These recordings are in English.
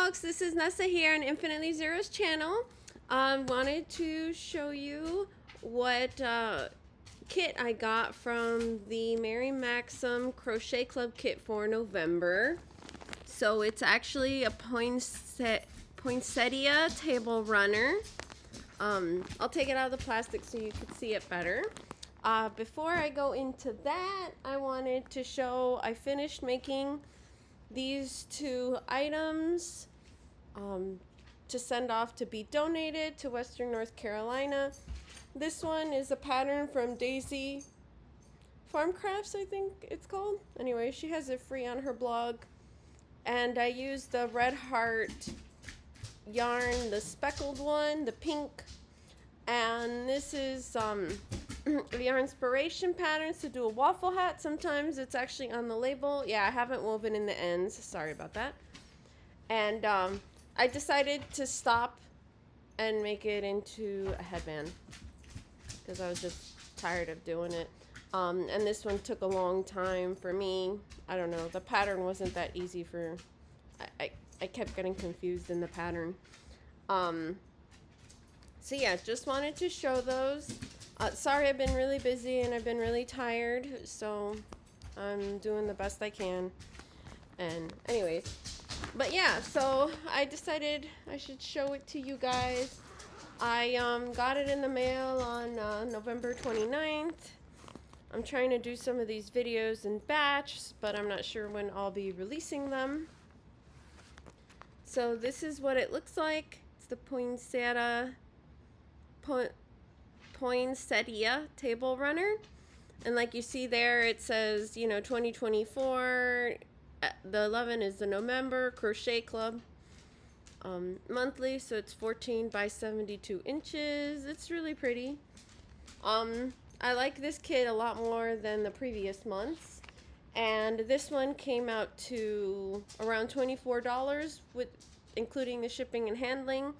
folks, this is Nessa here on Infinitely Zero's channel. Wanted to show you what kit I got from the Mary Maxim Crochet Club kit for November. So it's actually a poinsettia table runner. I'll take it out of the plastic so you can see it better. Before I go into that, I wanted to show I finished making these two items to send off to be donated to Western North Carolina. This one is a pattern from Daisy Farm Crafts, I think it's called. Anyway, she has it free on her blog. And I used the Red Heart yarn, the speckled one, the pink. And this is your inspiration patterns to do a waffle hat. Sometimes it's actually on the label. Yeah, I haven't woven in the ends. Sorry about that. And I decided to stop and make it into a headband because I was just tired of doing it. And this one took a long time for me. I don't know. The pattern wasn't that easy for... I kept getting confused in the pattern. So yeah, just wanted to show those. Sorry, I've been really busy and I've been really tired, so I'm doing the best I can. And anyways, but yeah, so I decided I should show it to you guys. I got it in the mail on November 29th. I'm trying to do some of these videos in batch, but I'm not sure when I'll be releasing them. So this is what it looks like. It's the poinsettia table runner, and like you see there, it says, you know, 2024. The 11 is the November Crochet Club monthly, so it's 14 by 72 inches. It's really pretty. I like this kit a lot more than the previous months, and this one came out to around $24 with including the shipping and handling.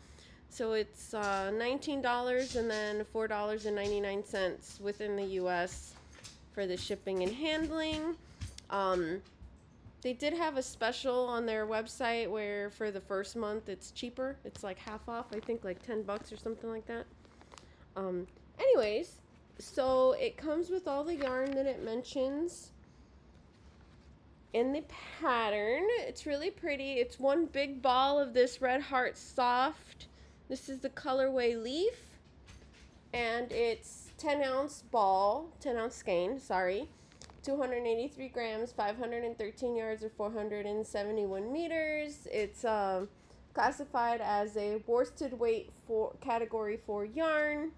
So it's $19 and then $4.99 within the US for the shipping and handling. They did have a special on their website where for the first month it's cheaper. It's like half off, I think like $10 or something like that. Anyways, so it comes with all the yarn that it mentions in the pattern. It's really pretty. It's one big ball of this Red Heart Soft. This is the colorway Leaf, and it's 10-ounce ball, 10-ounce skein, sorry, 283 grams, 513 yards, or 471 meters. It's classified as a worsted weight for category 4 yarn,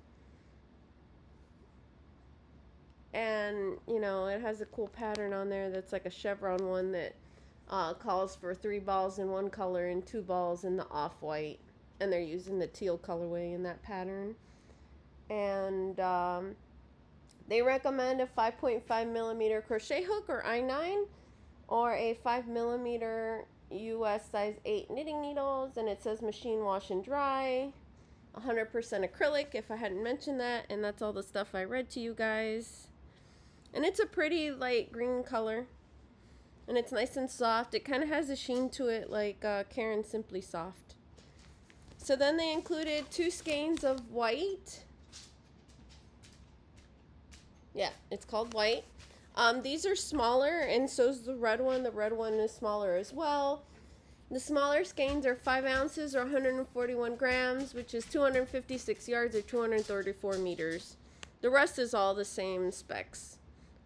and you know, it has a cool pattern on there that's like a chevron one that calls for 3 balls in one color and 2 balls in the off-white. And they're using the teal colorway in that pattern. And they recommend a 5.5 millimeter crochet hook or I9, or a 5 millimeter US size 8 knitting needles. And it says machine wash and dry, 100% acrylic if I hadn't mentioned that. And that's all the stuff I read to you guys. And it's a pretty light green color. And it's nice and soft. It kind of has a sheen to it like Karen Simply Soft. So then they included 2 skeins of white. Yeah, it's called white. These are smaller, and so is the red one. The red one is smaller as well. The smaller skeins are 5 ounces or 141 grams, which is 256 yards or 234 meters. The rest is all the same specs.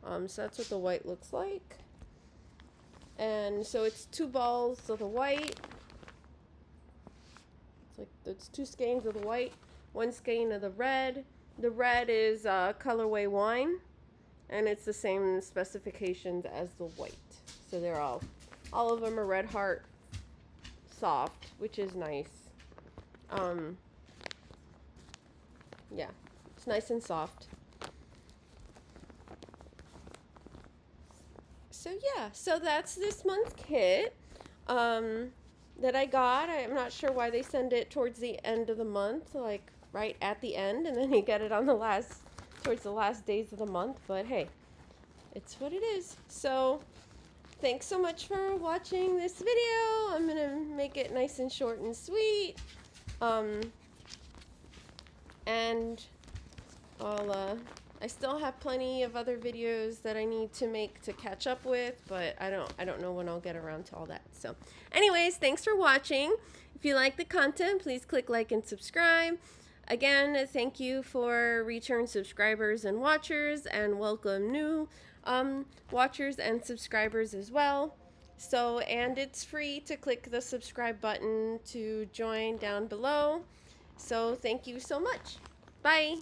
So that's what the white looks like. And so it's 2 balls of the white. It's 2 skeins of the white, 1 skein of the red. The red is colorway wine, and it's the same specifications as the white. So they're all of them are Red Heart Soft, which is nice. Yeah, it's nice and soft. So yeah, so that's this month's kit. That I got. I'm not sure why they send it towards the end of the month, like right at the end, and then you get it on towards the last days of the month, but hey, it's what it is. So thanks so much for watching this video. I'm gonna make make it nice and short and sweet. And I still have plenty of other videos that I need to make to catch up with, but I don't know when I'll get around to all that. So anyways, thanks for watching. If you like the content, please click like and subscribe. Again, thank you for return subscribers and watchers, and welcome new watchers and subscribers as well. So, and it's free to click the subscribe button to join down below. So thank you so much. Bye.